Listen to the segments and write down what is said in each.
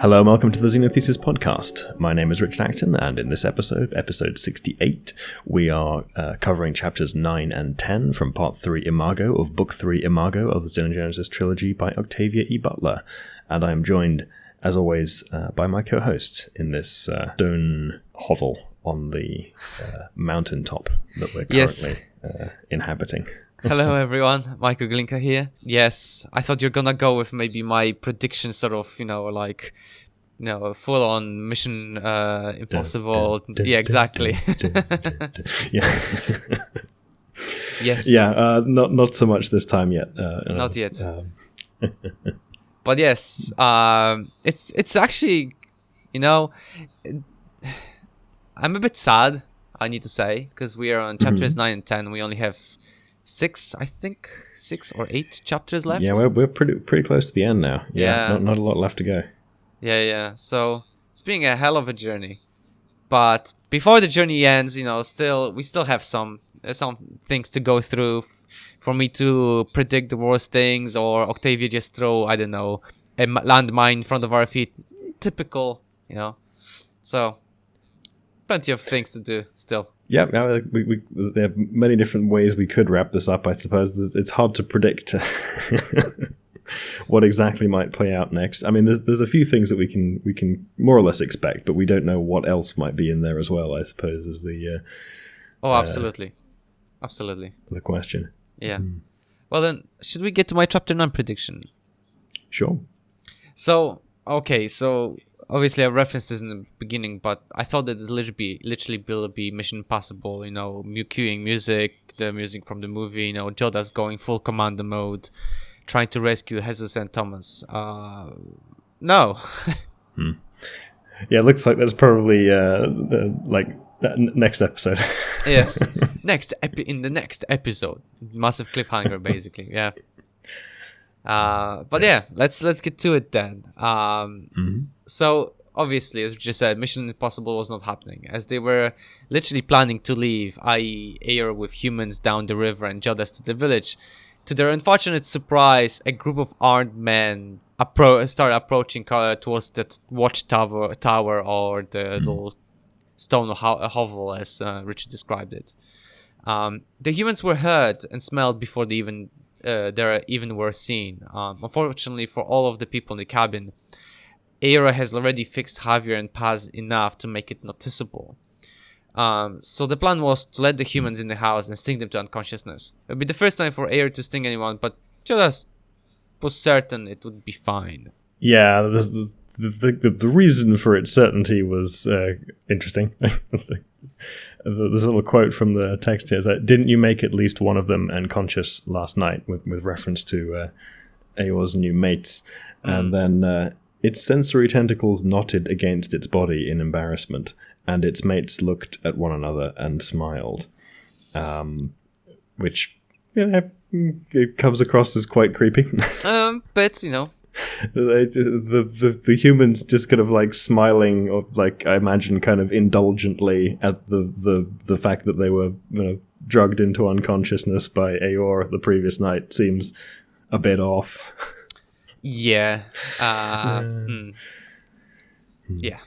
Hello and welcome to the Xenothesis podcast. My name is Richard Acton, and in this episode, episode 68, we are covering chapters 9 and 10 from part 3 Imago of book 3 Imago of the Xenogenesis trilogy by Octavia E. Butler. And I am joined, as always, by my co-host in this stone hovel on the mountaintop that we're currently inhabiting. Hello everyone, Michael Glinka here. Yes, I thought you're gonna go with maybe my prediction sort of, full on Mission Impossible. Yeah, exactly. Yeah. Yes. Yeah, not so much this time yet. Not yet. But yes, it's actually, I'm a bit sad, I need to say, because we are on chapters 9 and 10. We only have 6 or 8 chapters left. Yeah, we're pretty close to the end now. Yeah. Not a lot left to go. Yeah. So it's been a hell of a journey. But before the journey ends, we still have some things to go through for me to predict the worst things, or Octavia just throw, I don't know, a landmine in front of our feet. Typical, So plenty of things to do still. Yeah, we there are many different ways we could wrap this up, I suppose. It's hard to predict what exactly might play out next. I mean, there's a few things that we can more or less expect, but we don't know what else might be in there as well, I suppose, is the... absolutely. The question. Yeah. Well then, should we get to my chapter 9 prediction? Sure. So, obviously, I referenced this in the beginning, but I thought that this literally will be Mission Impossible. Cueing music, the music from the movie. Joda's going full commando mode, trying to rescue Jesus and Thomas. No. Yeah, it looks like that's probably next episode. Yes, in the next episode, massive cliffhanger, basically. Yeah. But yeah, let's get to it then. So obviously, as we just said, Mission Impossible was not happening, as they were literally planning to leave, i.e. Ayer with humans down the river and Jodas to the village. To their unfortunate surprise, a group of armed men started approaching towards the tower or the little stone hovel, as Richard described it. The humans were heard and smelled before they even were seen. Unfortunately for all of the people in the cabin, Aira has already fixed Javier and Paz enough to make it noticeable. So the plan was to let the humans in the house and sting them to unconsciousness. It would be the first time for Aira to sting anyone, but Jodas was certain it would be fine. Yeah, the reason for its certainty was interesting. There's a little quote from the text here is that, "Didn't you make at least one of them unconscious last night?" with reference to Ayor's new mates. And then its sensory tentacles knotted against its body in embarrassment, and its mates looked at one another and smiled. Which, it comes across as quite creepy. But, the humans just kind of smiling, or I imagine kind of indulgently at the fact that they were drugged into unconsciousness by Ayor the previous night seems a bit off. Yeah. Yeah.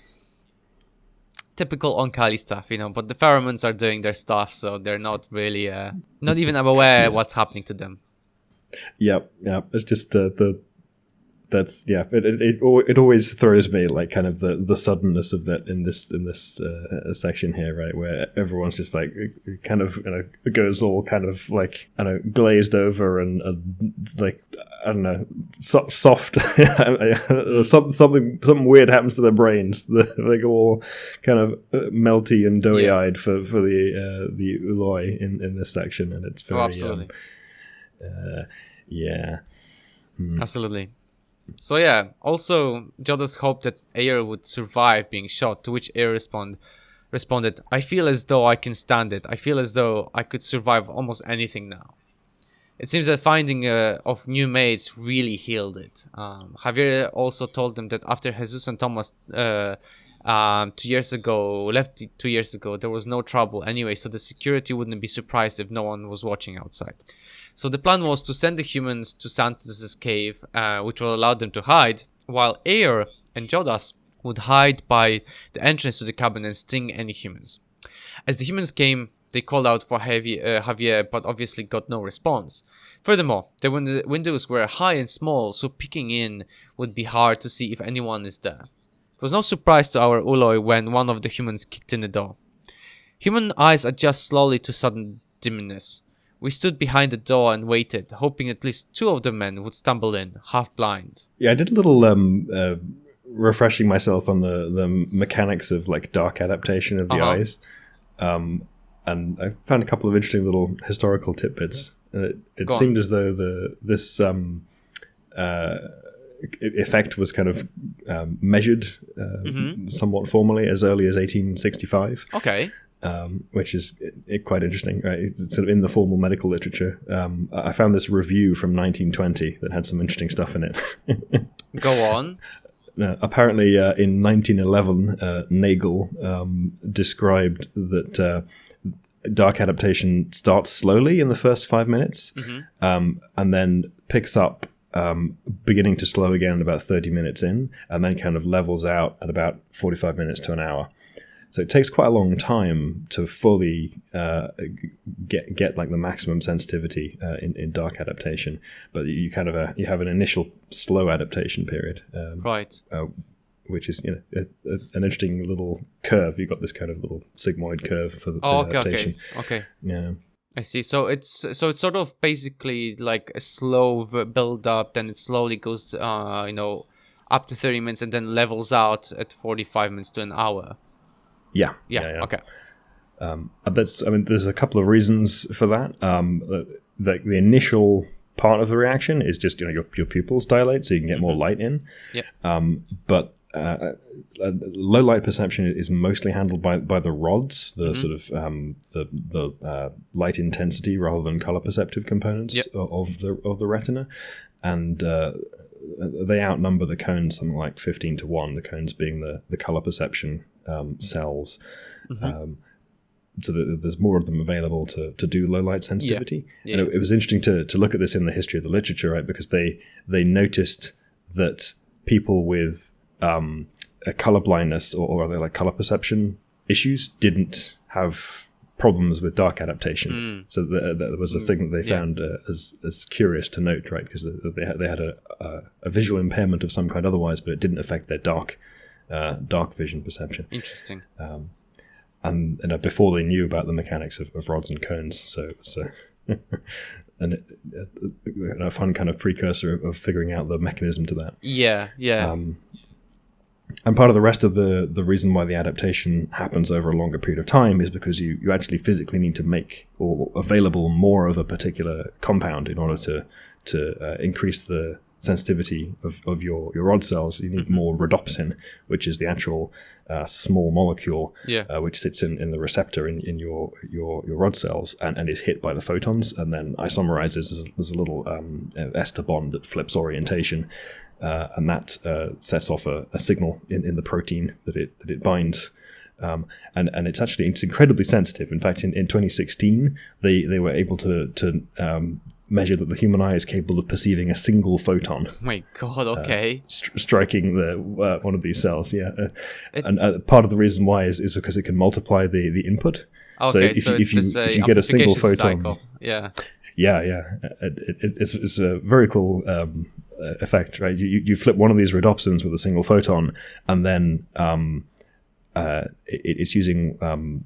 Typical Oankali stuff, but the pheromones are doing their stuff, so they're not really not even aware what's happening to them. Yep. It's just it always throws me kind of the suddenness of that in this section here, right, where everyone's just kind of goes all kind of glazed over and I don't know, soft. something weird happens to their brains. They go all kind of melty and doughy-eyed for the Uloi in this section, and it's very absolutely. Yeah. Absolutely. So yeah, also Jodas hoped that Ayer would survive being shot, to which Ayer responded, "I feel as though I can stand it. I feel as though I could survive almost anything now." It seems that finding of new mates really healed it. Javier also told them that after Jesus and Thomas 2 years ago, there was no trouble anyway, so the security wouldn't be surprised if no one was watching outside. So the plan was to send the humans to Santons' cave, which will allow them to hide, while Ayer and Jodas would hide by the entrance to the cabin and sting any humans. As the humans came, they called out for Javier, but obviously got no response. Furthermore, the windows were high and small, so peeking in would be hard to see if anyone is there. It was no surprise to our Uloi when one of the humans kicked in the door. Human eyes adjust slowly to sudden dimness. We stood behind the door and waited, hoping at least 2 of the men would stumble in, half blind. Yeah, I did a little refreshing myself on the mechanics of like dark adaptation of the eyes. And I found a couple of interesting little historical tidbits. It seemed as though this effect was kind of measured somewhat formally as early as 1865. Okay. Which is quite interesting, right? It's sort of in the formal medical literature. I found this review from 1920 that had some interesting stuff in it. Go on. Apparently, in 1911, Nagel described that dark adaptation starts slowly in the first 5 minutes, and then picks up, beginning to slow again about 30 minutes in, and then kind of levels out at about 45 minutes to an hour. So it takes quite a long time to fully get like the maximum sensitivity in dark adaptation, but you kind of you have an initial slow adaptation period, right? Which is an interesting little curve. You've got this kind of little sigmoid curve for the adaptation. Okay. Yeah. I see. So it's sort of basically like a slow build up, then it slowly goes up to 30 minutes and then levels out at 45 minutes to an hour. Yeah. Okay. There's a couple of reasons for that. The initial part of the reaction is just your pupils dilate, so you can get more light in. Yeah. But low light perception is mostly handled by the rods, the sort of the light intensity rather than color perceptive components of the retina, and they outnumber the cones something like 15 to 1. The cones being the color perception cells, so that there's more of them available to do low light sensitivity. Yeah. And it was interesting to look at this in the history of the literature, right? Because they noticed that people with a color blindness or other like color perception issues didn't have problems with dark adaptation. So that was a thing that they found as curious to note, right? Because they had a visual impairment of some kind otherwise, but it didn't affect their dark vision perception. Interesting. And before they knew about the mechanics of rods and cones, so and a fun kind of precursor of figuring out the mechanism to that. Yeah. And part of the rest of the reason why the adaptation happens over a longer period of time is because you actually physically need to make or available more of a particular compound in order to increase the sensitivity of your rod cells. You need more rhodopsin, which is the actual small molecule which sits in the receptor in your rod cells and is hit by the photons and then isomerizes. There's a little ester bond that flips orientation, and that sets off a signal in the protein that it binds. And it's incredibly sensitive. In fact, in 2016, they were able to measure that the human eye is capable of perceiving a single photon. Oh my God! Okay. Striking one of these cells. Yeah, and part of the reason why is because it can multiply the input. Okay, so if you get a single photon, cycle. yeah, it's a very cool effect, right? You flip one of these rhodopsins with a single photon, and then it's using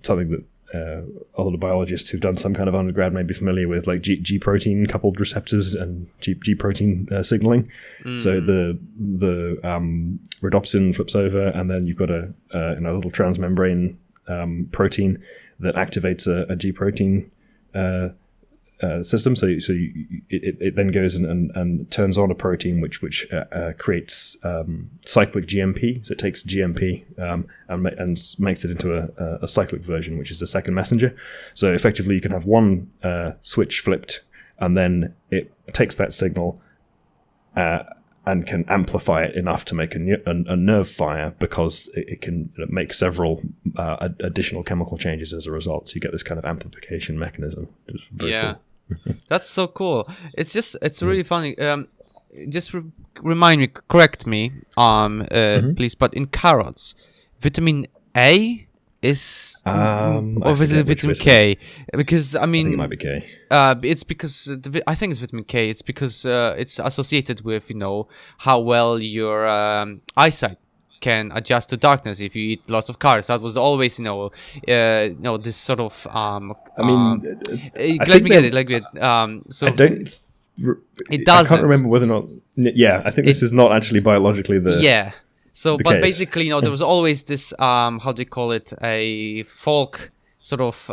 something that a lot of biologists who've done some kind of undergrad may be familiar with, like G protein coupled receptors and G protein signaling. So the rhodopsin flips over, and then you've got a little transmembrane protein that activates a G protein system. So it then goes and turns on a protein which creates cyclic GMP. So it takes GMP and makes it into a cyclic version, which is the second messenger. So effectively, you can have one switch flipped, and then it takes that signal and can amplify it enough to make a nerve fire, because it can make several additional chemical changes as a result. So you get this kind of amplification mechanism. Cool. That's so cool. It's really funny. just remind me, correct me, please. But in carrots, vitamin A is, or is it vitamin K? Because I mean, I think it might be K. It's because I think it's vitamin K. It's because it's associated with how well your eyesight can adjust to darkness if you eat lots of carrots. That was always this sort of let me get it. So I don't. It doesn't. I can't remember whether or not. Yeah, I think this is not actually biologically the. Yeah. So, but case. basically, there was always this how do you call it, a folk sort of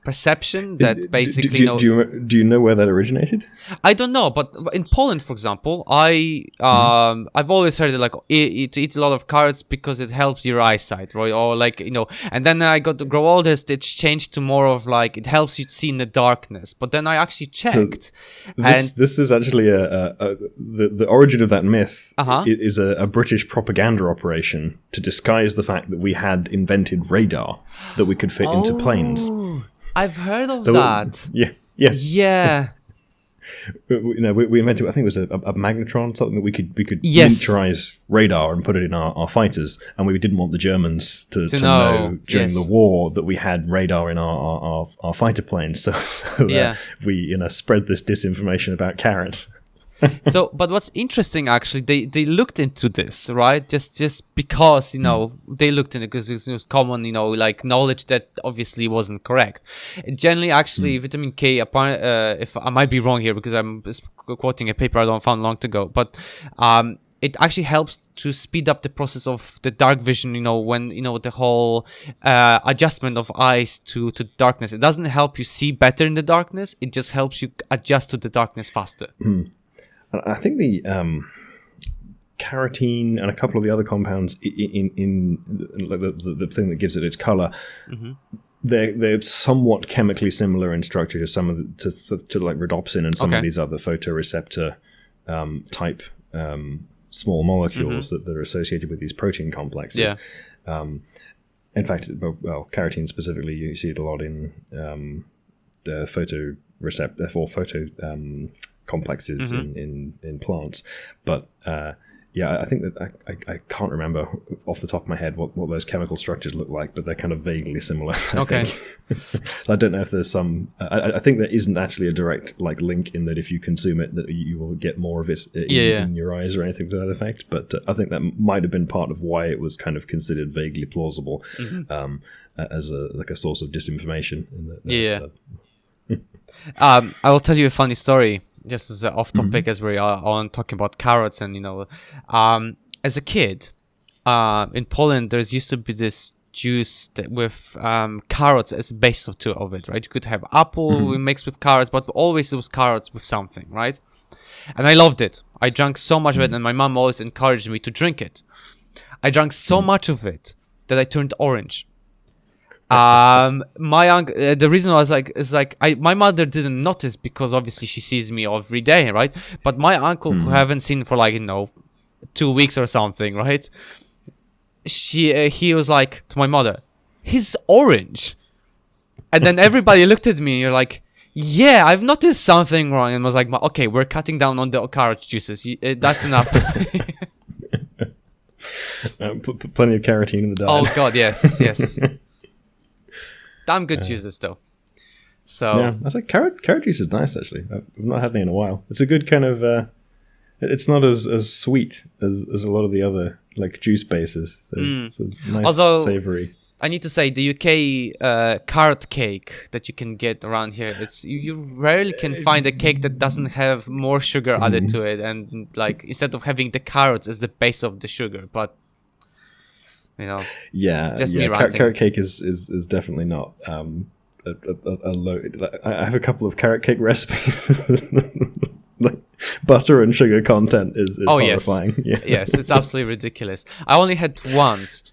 perception that basically do you know where that originated? I don't know, but in Poland, for example, I've always heard it to eat a lot of carrots because it helps your eyesight, right? Or and then I got to grow older, it's changed to more of it helps you see in the darkness. But then I actually checked, this is actually the origin of that myth is a British propaganda operation to disguise the fact that we had invented radar that we could fit into planes. I've heard of that. Yeah. We invented. I think it was a magnetron, something that we could miniaturize radar and put it in our fighters, and we didn't want the Germans to know during the war that we had radar in our fighter planes. So we spread this disinformation about carrots. So, but what's interesting, actually, they looked into this, right? Just because, they looked into it because it was common, knowledge that obviously wasn't correct. Generally, actually, vitamin K, if I might be wrong here because I'm quoting a paper I found long ago, but it actually helps to speed up the process of the dark vision, when, the whole adjustment of eyes to darkness. It doesn't help you see better in the darkness. It just helps you adjust to the darkness faster. I think the carotene and a couple of the other compounds in the thing that gives it its color, they're somewhat chemically similar in structure to some of to like rhodopsin and some of these other photoreceptor type small molecules that are associated with these protein complexes. Yeah. In fact, carotene specifically, you see it a lot in the photoreceptor or photo complexes in plants, but I think that I can't remember off the top of my head what those chemical structures look like, but they're kind of vaguely similar. I don't know if there's some. I think there isn't actually a direct link in that if you consume it that you will get more of it in your eyes or anything to that effect. But I think that might have been part of why it was kind of considered vaguely plausible as a source of disinformation. I will tell you a funny story. Just as off topic, as we are on talking about carrots, and as a kid, in Poland, there used to be this juice with carrots as a base of it, right? You could have apple mixed with carrots, but always it was carrots with something, right? And I loved it. I drank so much of it, and my mom always encouraged me to drink it. I drank so much of it that I turned orange. My uncle, the reason was my mother didn't notice because obviously she sees me every day, right? But my uncle, who I haven't seen for 2 weeks or something, right? He was like to my mother, he's orange. And then everybody looked at me and you're like, yeah, I've noticed something wrong. And was like, okay, we're cutting down on the carrot juices. That's enough. Plenty of carotene in the diet. Oh God, yes. Damn good juices though. So yeah, I was like carrot juice is nice actually. I've not had any in a while. It's a good kind of. It's not as sweet as a lot of the other juice bases. So it's a nice savory. I need to say the UK carrot cake that you can get around here. It's you rarely can find a cake that doesn't have more sugar added to it, and instead of having the carrots as the base of the sugar, but. Just me ranting. Carrot cake is definitely not a low. I have a couple of carrot cake recipes. Butter and sugar content is horrifying. Yes, it's absolutely ridiculous. I only had once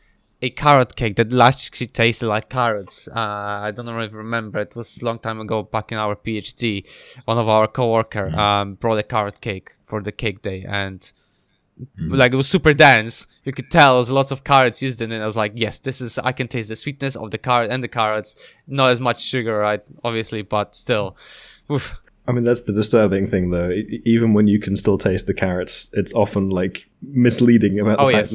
a carrot cake that actually tasted like carrots. I don't know if you remember. It was a long time ago, back in our PhD. One of our coworker brought a carrot cake for the cake day, and it was super dense. You could tell there was lots of carrots used in it. I was like, yes, I can taste the sweetness of the carrot and the carrots. Not as much sugar, right? Obviously, but still. Oof. I mean, that's the disturbing thing, though. Even when you can still taste the carrots, it's often like misleading about the fact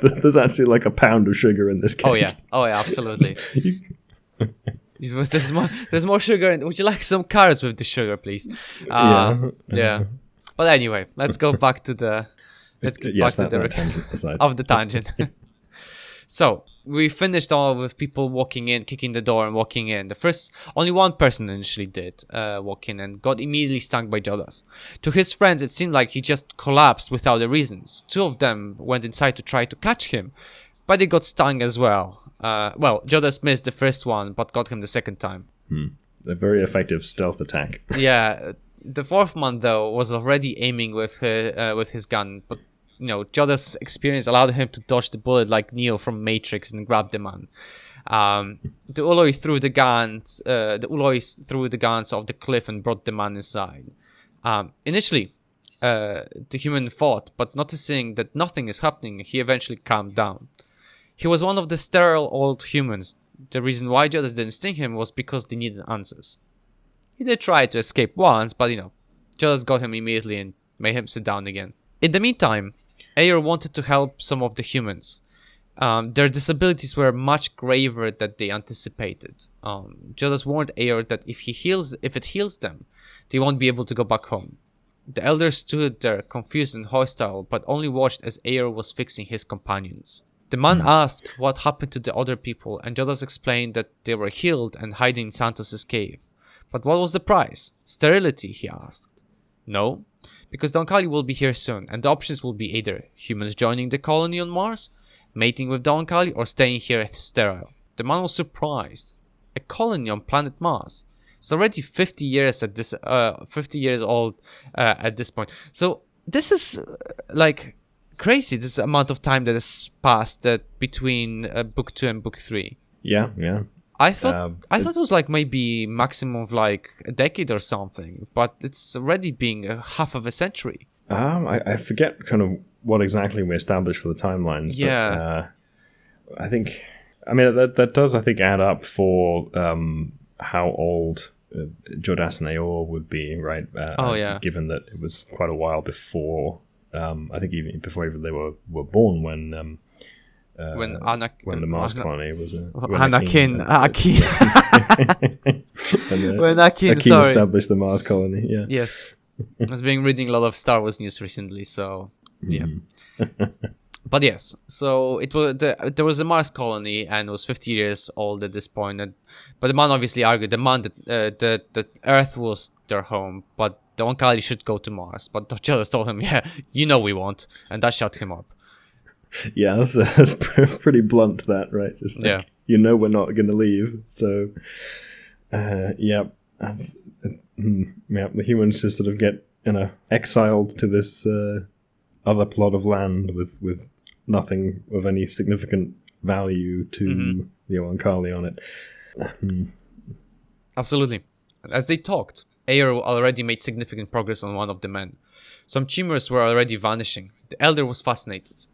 that there's actually like a pound of sugar in this cake. Oh yeah, absolutely. There's more sugar in. Would you like some carrots with the sugar, please? Yeah. But anyway, let's go back to the. Let's get back to the tangent of the tangent. So we finished all with people walking in, kicking the door and walking in. Only one person initially did walk in and got immediately stung by Jodas. To his friends, it seemed like he just collapsed without the reasons. Two of them went inside to try to catch him, but they got stung as well. Jodas missed the first one, but got him the second time. A very effective stealth attack. Yeah, the fourth man though was already aiming with his gun, but Jodas' experience allowed him to dodge the bullet like Neo from Matrix and grab the man. The Uloi threw the guns. The Ulois threw the guns off the cliff and brought the man inside. Initially, the human fought, but noticing that nothing is happening, he eventually calmed down. He was one of the sterile old humans. The reason why Jodas didn't sting him was because they needed answers. He did try to escape once, but Jodas got him immediately and made him sit down again. In the meantime, Ayer wanted to help some of the humans. Their disabilities were much graver than they anticipated. Jodas warned Ayer that if it heals them, they won't be able to go back home. The elders stood there confused and hostile, but only watched as Ayer was fixing his companions. The man asked what happened to the other people, and Jodas explained that they were healed and hiding in Santons' cave. But what was the price? Sterility, he asked. No, because the Oankali will be here soon, and the options will be either humans joining the colony on Mars, mating with the Oankali, or staying here sterile. The man was surprised. A colony on planet Mars. It's already 50 years old at this point. So this is crazy. This amount of time that has passed between book 2 and book 3. Yeah. I thought it was maybe maximum of a decade or something, but it's already being half of a century. I forget kind of what exactly we established for the timelines. Yeah. But, that does add up for how old Jodas and Aor would be, right? Given that it was quite a while before. I think even before they were born when the Mars colony was Anakin. When Anakin established the Mars colony. Yeah. Yes, I was reading a lot of Star Wars news recently, so yeah. But yes, so there was a Mars colony and it was 50 years old at this point. But the man obviously argued that Earth was their home, but the Oankali should go to Mars. But Jodas told him, we won't, and that shut him up. Yeah, that's pretty blunt, that, right? Just we're not going to leave. So, the humans just sort of get exiled to this other plot of land with nothing of any significant value to the Oankali on it. Absolutely. As they talked, Ayer already made significant progress on one of the men. Some tumors were already vanishing. The elder was fascinated.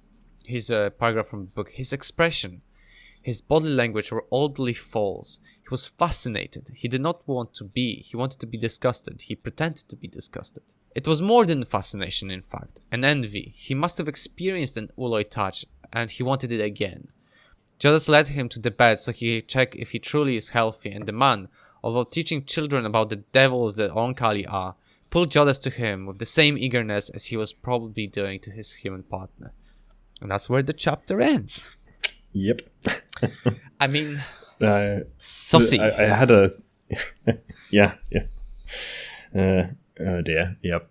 His paragraph from the book, his expression, his body language were oddly false. He was fascinated. He did not want to be. He wanted to be disgusted. He pretended to be disgusted. It was more than fascination, in fact, an envy. He must have experienced an Uloi touch, and he wanted it again. Jodas led him to the bed so he could check if he truly is healthy, and the man, although teaching children about the devils that Oankali are, pulled Jodas to him with the same eagerness as he was probably doing to his human partner. And that's where the chapter ends. Yep. I mean, saucy. I had a... yeah. Oh dear, yep.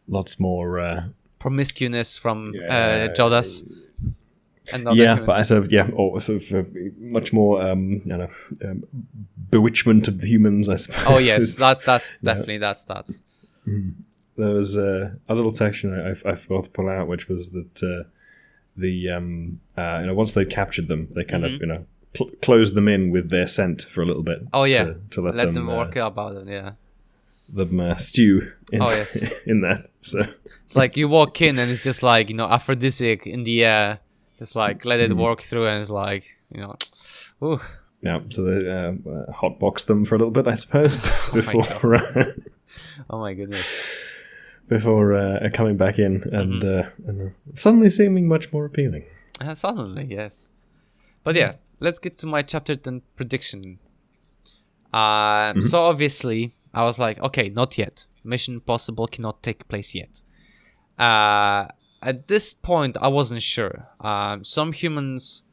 Lots more... promiscuous from Jodas. And but I sort of, much more, bewitchment of the humans, I suppose. Oh yes, that's definitely that's that. There was a little section I forgot to pull out, which was that once they captured them, they kind of closed them in with their scent for a little bit. Oh yeah, to let them work about it. Yeah. Them stew in, in that. So it's like you walk in and it's just like aphrodisiac in the air. Just like let it work through, and it's like ooh. So they hotbox them for a little bit, I suppose, before Oh my goodness. before coming back in and suddenly seeming much more appealing. Suddenly, yes. But yeah, let's get to my chapter 10 prediction. So obviously, I was like, okay, not yet. Mission Impossible cannot take place yet. At this point, I wasn't sure. Some humans...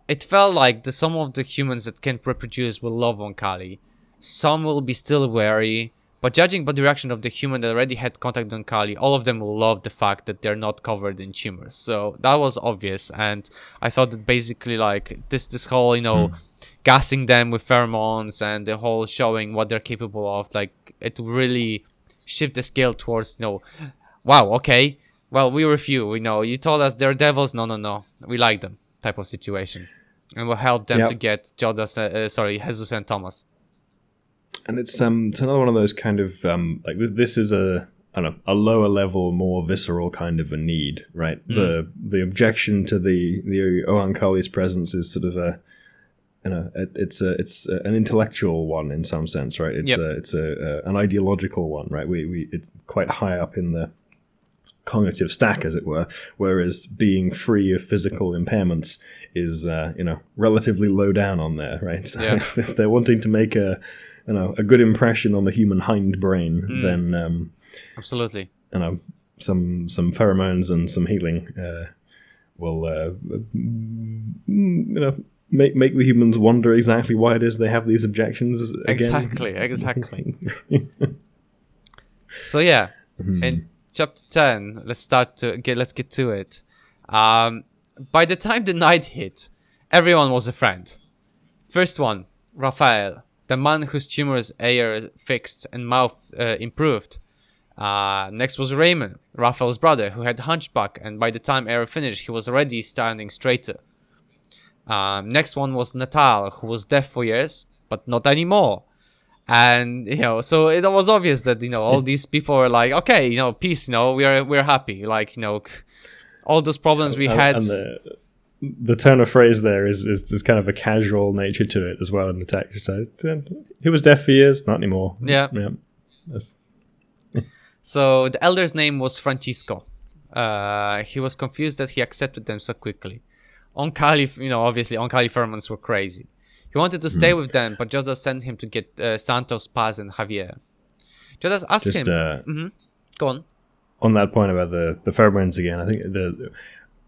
It felt like some of the humans that can't reproduce will love Oankali. Some will be still wary. But judging by the reaction of the human that already had contact with Oankali, all of them will love the fact that they're not covered in tumors. So that was obvious. And I thought that basically like this whole, gassing them with pheromones and the whole showing what they're capable of, like it really shift the scale towards, wow, okay. Well, we were few, you told us they're devils. No. We like them type of situation. And we'll help them to get Jesus and Thomas. And it's another one of those kind of like this is a lower level, more visceral kind of a need, right? The objection to the Oankali's presence is sort of it's an intellectual one in some sense, right? It's an ideological one, right? It's quite high up in the cognitive stack, as it were, whereas being free of physical impairments is relatively low down on there, right? So if they're wanting to make a good impression on the human hindbrain, then absolutely, some pheromones and some healing will make the humans wonder exactly why it is they have these objections again. Exactly. So yeah, in chapter 10, let's get to it. By the time the night hit, everyone was a friend. First one, Raphael, the man whose tumors air fixed and mouth improved. Next was Raymond, Raphael's brother, who had hunchback, and by the time air finished, he was already standing straighter. Next one was Natal, who was deaf for years, but not anymore. And so it was obvious that all these people were like, okay, peace, we're happy, like all those problems we had. And the turn of phrase there is kind of a casual nature to it as well in the text. So he was deaf for years, not anymore. Yeah. So the elder's name was Francisco. He was confused that he accepted them so quickly. Oankali, obviously Oankali pheromones were crazy. He wanted to stay with them, but Jodas sent him to get Santos, Paz, and Javier. Jodas asked him... Go on. On that point about the pheromones again, I think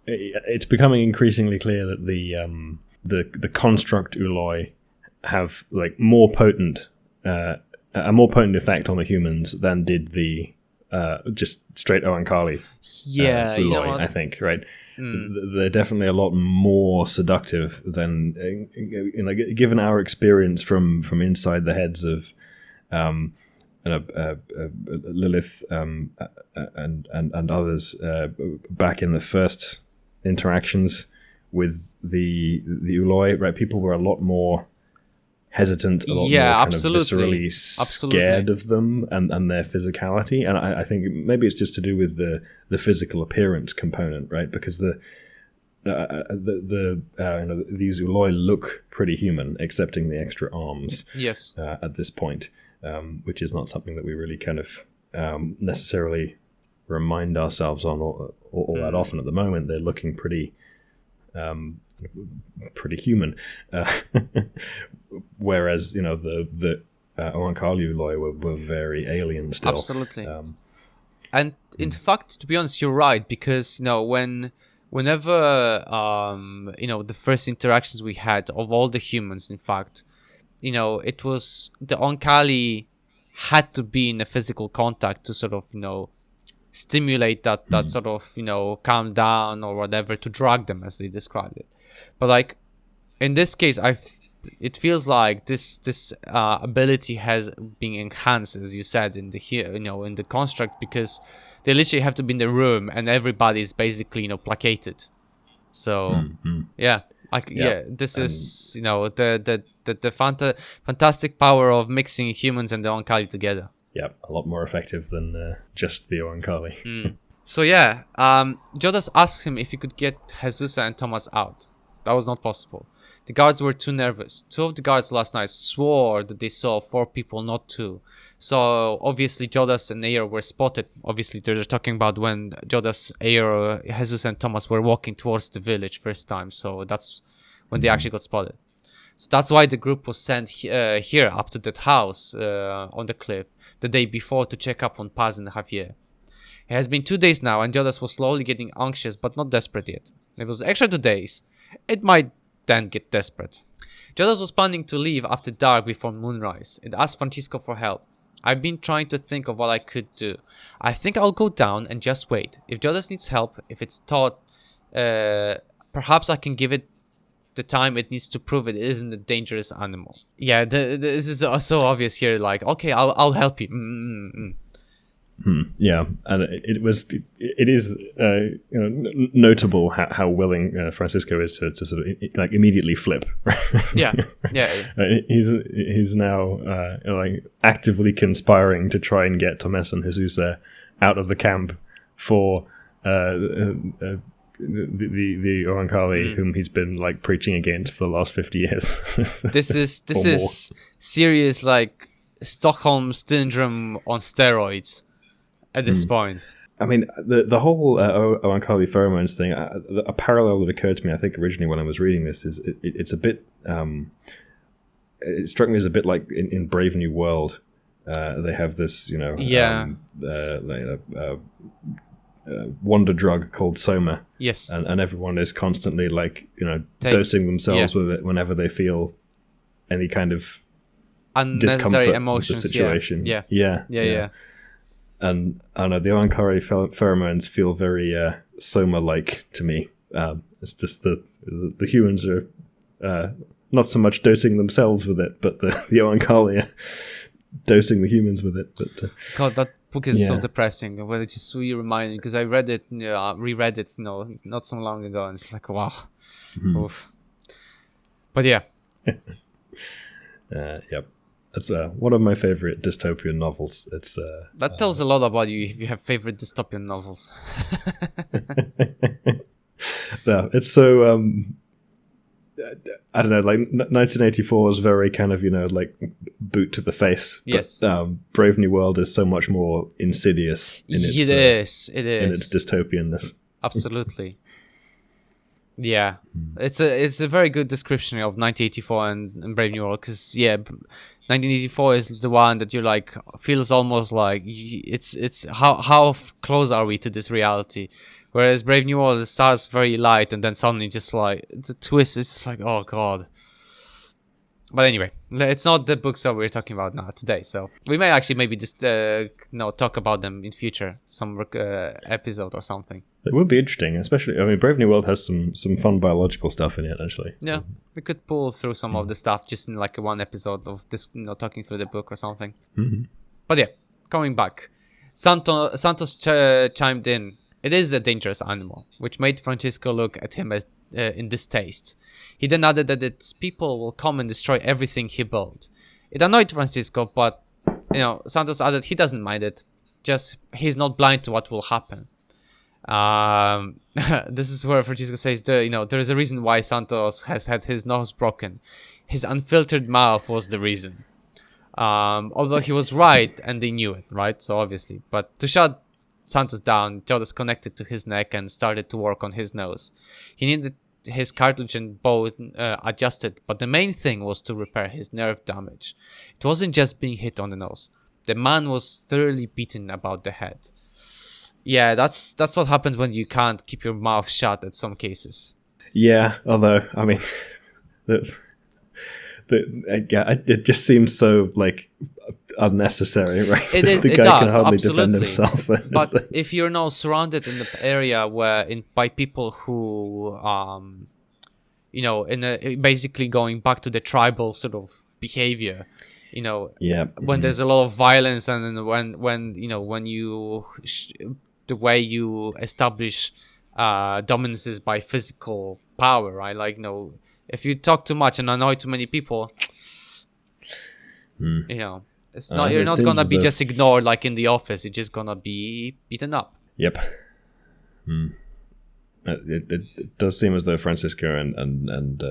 it's becoming increasingly clear that the construct Uloi have like a more potent effect on the humans than did the just straight Oankali Uloi, I think, right? They're definitely a lot more seductive than given our experience from inside the heads of Lilith and others back in the first interactions with the Uloi, right? People were a lot more hesitant, a lot more kind of viscerally scared of them and their physicality. And I think maybe it's just to do with the physical appearance component, right? Because these Uloi look pretty human, excepting the extra arms. Yes. At this point, which is not something that we really kind of necessarily remind ourselves on all that often at the moment. They're looking pretty human, whereas the Oankali Uloi were very alien still. Absolutely. And in fact, to be honest, you're right, because whenever the first interactions we had of all the humans, in fact, it was the Oankali had to be in a physical contact to sort of stimulate that sort of calm down or whatever, to drug them, as they described it. But like in this case, it feels like this ability has been enhanced, as you said, in the construct, because they literally have to be in the room and everybody is basically placated. So this is the fantastic power of mixing humans and the Oankali together. Yeah, a lot more effective than just the Oankali. So Jodas asked him if he could get Jesus and Thomas out. That was not possible. The guards were too nervous. 2 of the guards last night swore that they saw 4 people, not 2. So obviously Jodas and Ayer were spotted. Obviously they're talking about when Jodas, Ayer, Jesus and Thomas were walking towards the village first time. So that's when they actually got spotted. So that's why the group was sent here up to that house on the cliff the day before to check up on Paz and Javier. It has been 2 days now and Jodas was slowly getting anxious but not desperate yet. It was extra 2 days. It might then get desperate. Jodas was planning to leave after dark before moonrise. It asked Francisco for help. I've been trying to think of what I could do. I think I'll go down and just wait. If Jodas needs help, if it's taught, perhaps I can give it the time it needs to prove it isn't a dangerous animal. Yeah, this is so obvious here. Like, okay, I'll help you. Yeah, and it is notable how willing Francisco is to sort of like immediately flip. Yeah. He's now like actively conspiring to try and get Tomes and Jesus out of the camp for the Oankali, whom he's been like preaching against for the last 50 years. This is serious, like Stockholm syndrome on steroids. At this point, I mean, the whole Oankali pheromones thing. A parallel that occurred to me, I think, originally when I was reading this, is it's a bit. It struck me as a bit like in Brave New World. They have this, wonder drug called Soma. Yes, and everyone is constantly like dosing themselves with it whenever they feel any kind of unnecessary emotions. With the situation. Yeah. And I know the Oankali pheromones feel very Soma-like to me. It's just the humans are not so much dosing themselves with it, but the Oankali are dosing the humans with it. But God, that book is so depressing. Well, it's just really reminding because I read it, reread it, not so long ago, and it's like wow. Oof. But yeah. Yep. It's one of my favorite dystopian novels. It's that tells a lot about you if you have favorite dystopian novels. No, it's so I don't know. Like 1984 is very kind of like boot to the face. Yes. But, Brave New World is so much more insidious. In its, it is. In its dystopianness. Absolutely. Yeah, it's a very good description of 1984 and Brave New World because 1984 is the one that you like feels almost like it's how close are we to this reality, whereas Brave New World starts very light and then suddenly just like the twist is just like oh god. But anyway, it's not the books that we're talking about now today, so we may actually maybe just talk about them in future, some episode or something. It would be interesting, especially. I mean, Brave New World has some fun biological stuff in it, actually. Yeah, we could pull through some of the stuff just in like one episode of this, talking through the book or something. Mm-hmm. But yeah, coming back, Santos chimed in. It is a dangerous animal, which made Francisco look at him as in distaste. He then added that its people will come and destroy everything he built. It annoyed Francisco, but Santos added he doesn't mind it. Just he's not blind to what will happen. This is where Francisco says there is a reason why Santos has had his nose broken. His unfiltered mouth was the reason. Although he was right and they knew it, right? So obviously, but to shut Santos down, Jodas connected to his neck and started to work on his nose. He needed his cartilage and bone adjusted, but the main thing was to repair his nerve damage. It wasn't just being hit on the nose. The man was thoroughly beaten about the head. Yeah, that's what happens when you can't keep your mouth shut in some cases. Yeah, although, I mean, it just seems so, like, unnecessary, right? The guy does, can hardly absolutely. defend himself. But if you're now surrounded in the area by people who, basically going back to the tribal sort of behavior, when there's a lot of violence and when you the way you establish dominance is by physical power, right? Like, if you talk too much and annoy too many people, it's not. You're not gonna be just ignored like in the office. You're just gonna be beaten up. Yep. It does seem as though Francisco and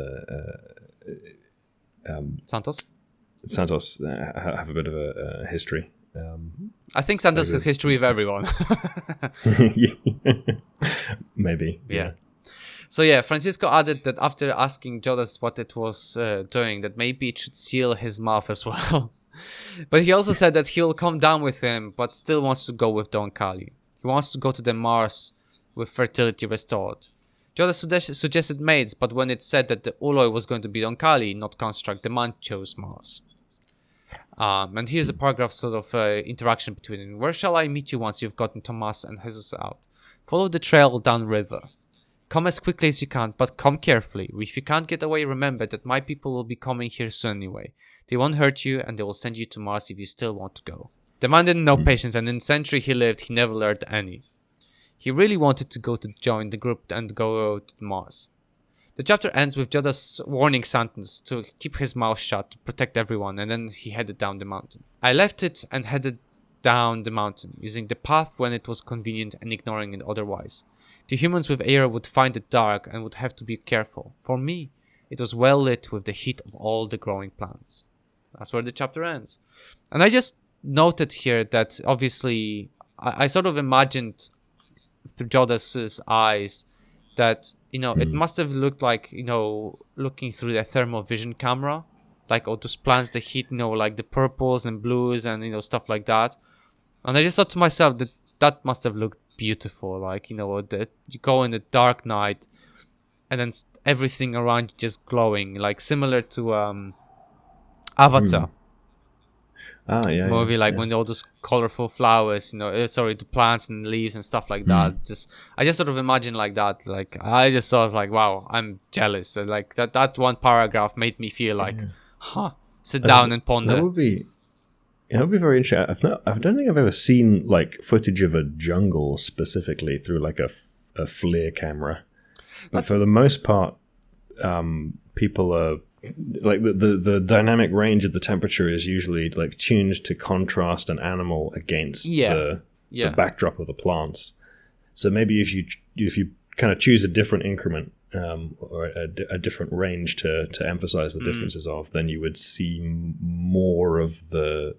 Santos have a bit of a history. I think Santos has history with everyone. Maybe. Yeah. So yeah, Francisco added that after asking Jodas what it was doing, that maybe it should seal his mouth as well. But he also said that he'll come down with him, but still wants to go with the Oankali. He wants to go to the Mars with fertility restored. Jodas suggested maids, but when it said that the Uloi was going to be Oankali, not construct, the man chose Mars. And here's a paragraph sort of interaction between them. Where shall I meet you once you've gotten Tomas and Jesus out? Follow the trail down river. Come as quickly as you can, but come carefully. If you can't get away, remember that my people will be coming here soon anyway. They won't hurt you, and they will send you to Mars if you still want to go. The man didn't know patience, and in the century he lived, he never learned any. He really wanted to go to join the group and go to Mars. The chapter ends with Jodas warning Santons to keep his mouth shut to protect everyone, and then he headed down the mountain. I left it and headed down the mountain, using the path when it was convenient and ignoring it otherwise. The humans with air would find it dark and would have to be careful. For me, it was well lit with the heat of all the growing plants. That's where the chapter ends. And I just noted here that obviously I sort of imagined through Jodas's eyes that, it must have looked like, looking through the thermal vision camera, like all those plants, the heat, like the purples and blues and, stuff like that. And I just thought to myself that must have looked beautiful. Like, that you go in the dark night and then everything around you just glowing, like similar to Avatar. Movie, when all those colorful flowers, the plants and leaves and stuff like that. I just sort of imagine like that. Like I just saw, I was like, wow, I'm jealous. And, like that one paragraph made me feel like, sit down and ponder. That would be very interesting. I don't think I've ever seen like footage of a jungle specifically through like a FLIR camera. But for the most part, people are like the dynamic range of the temperature is usually like tuned to contrast an animal against the backdrop of the plants. So maybe if you kind of choose a different increment or a different range to emphasize the differences of, then you would see more of the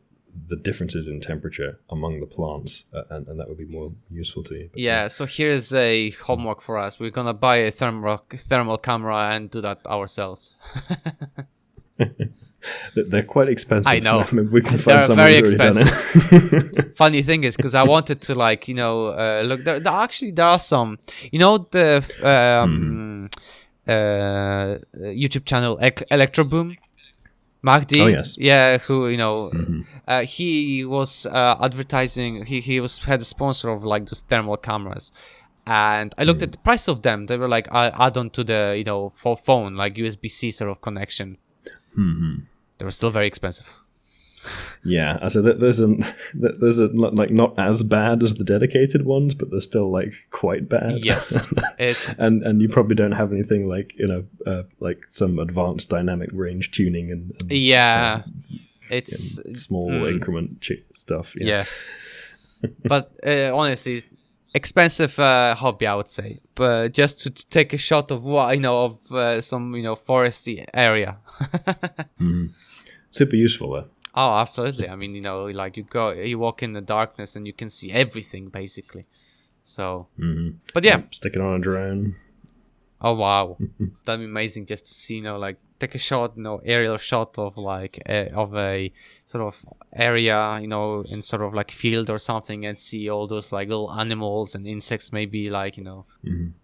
differences in temperature among the plants, and that would be more useful to you. But, so here's a homework for us. We're gonna buy a thermal camera and do that ourselves. They're quite expensive. I know. We can find someone very who's already expensive. Done it. Funny thing is, because I wanted to look. There are some. The YouTube channel Electroboom. Mark D, oh yes, yeah, who he was advertising. He had a sponsor of like those thermal cameras, and I looked at the price of them. They were like add-on to the for phone, like USB-C sort of connection. They were still very expensive. Yeah, so there's a like not as bad as the dedicated ones, but they're still like quite bad. Yes, it's and you probably don't have anything like like some advanced dynamic range tuning and it's small increment stuff. Yeah, but honestly, expensive hobby, I would say. But just to take a shot of what some foresty area. Super useful though. Oh, absolutely. I mean, like you walk in the darkness and you can see everything basically. So, but yeah, stick it on a drone. Oh wow, that'd be amazing just to see, like take a shot, aerial shot of like of a sort of area, in sort of like field or something, and see all those like little animals and insects, maybe like And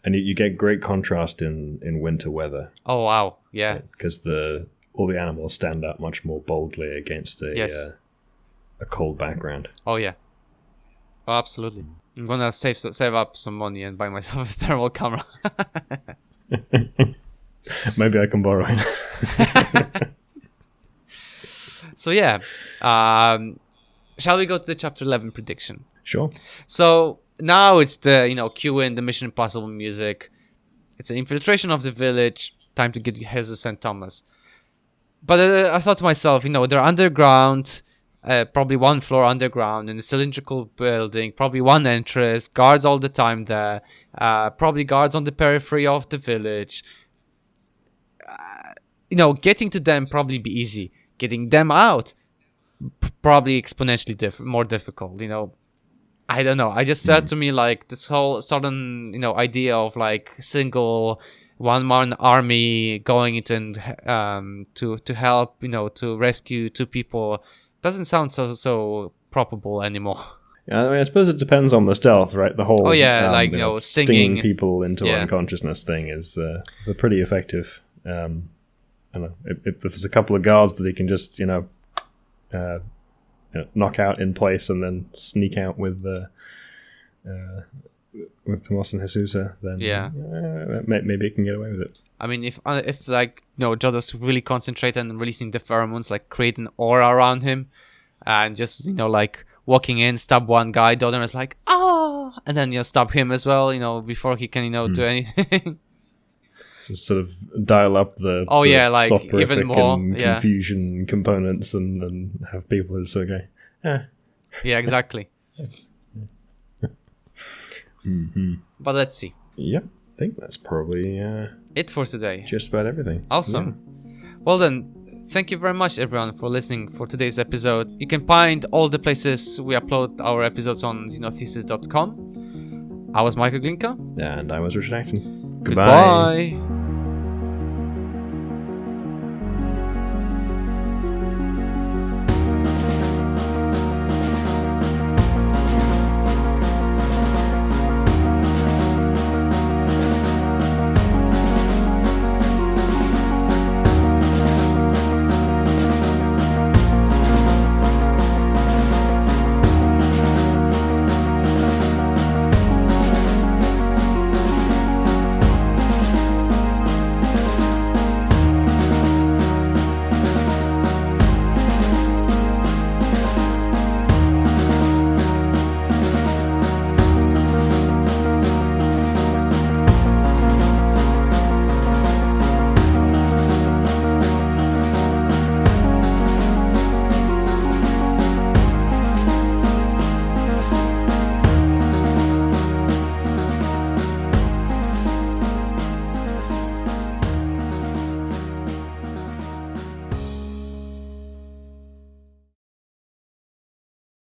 you get great contrast in winter weather. Oh wow, yeah, because all the animals stand out much more boldly against a cold background. Oh yeah, oh absolutely. I'm gonna save up some money and buy myself a thermal camera. Maybe I can borrow it. So yeah, shall we go to the chapter 11 prediction? Sure. So now it's the cue in the Mission Impossible music. It's an infiltration of the village. Time to get Jesus and Thomas. But I thought to myself, they're underground. probably one floor underground in a cylindrical building, probably one entrance, guards all the time there, probably guards on the periphery of the village. Getting to them probably be easy. Getting them out, probably exponentially more difficult. I don't know. I just said to me like this whole sudden, idea of like single one-man army going into and to help, to rescue two people doesn't sound so probable anymore. Yeah, I mean, I suppose it depends on the stealth, right? The whole stinging people into unconsciousness thing is a pretty effective. I don't know if there's a couple of guards that he can just knock out in place and then sneak out with Tomas and Jesusa, then maybe it can get away with it. I mean, if Jodas really concentrate on releasing the pheromones, like create an aura around him, and just like walking in, stab one guy, the other is like and then stab him as well, before he can do anything. Just sort of dial up the even more and confusion components and have people who sort of go, yeah, exactly. But let's see. Yep, I think that's probably it for today. Just about everything. Awesome. Yeah. Well then, thank you very much everyone for listening for today's episode. You can find all the places we upload our episodes on xenothesis.com. I was Michael Glinka. And I was Richard Acton. Goodbye.